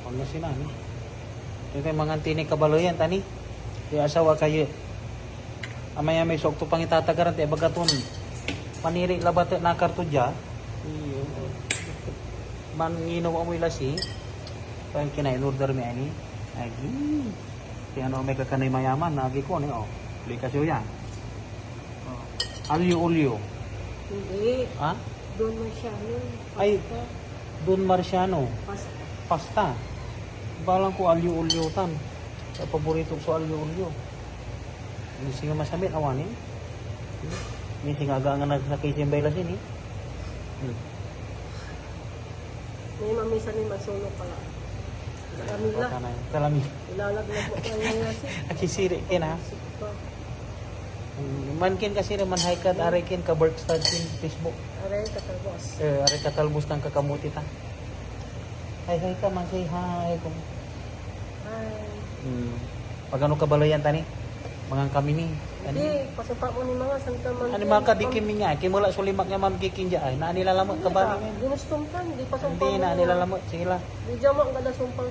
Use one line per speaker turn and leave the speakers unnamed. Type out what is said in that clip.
Huwag na sila, ni. Ito yung mga tinig kabaloyan, tani. Di asawa kayo. Amaya may sok to pang itatagaran, te bagatun. Paniri labat na kartudya. Mangino mo ilasi. Pag kinain order mi ani. Agi. Kaya ano may kakanay mayaman, nagi ko ni oh. Bili ka siya. Alyo-ulyo.
Hindi.
Ha?
Doon Marciano.
Ay, Don Marciano.
Pasta.
Pasta. Balang ko alyo-ulyo tan. Sa paborito ko sa alyo-ulyo. Hindi siya masamit awanin. Hindi siya nga nagsakit yung baylas yun eh.
May mamisa ni Masulong pala. Kalamila.
Kalami.
Ilalag na po kayo nga si.
Akisiri kin ha. Mankin kasi naman haikat arekin ka Berkstad kin Facebook.
Aray, katalbos.
Are katalbos ng kakamuti ta. Hi ka man say hi kung.
Ay.
Pag ano kabalayan tani? Mga kami ni.
Hindi, pasupa mo ni mga Santa Man.
Ano mga kadikim niya? Kimula sulimak nga ma'am kikin dya ay. Na nilalamot ka ba?
Ginustumpan, hindi pa sumpang.
Hindi na nilalamot. Sige lang.
Di dyan mo ang gala sumpang.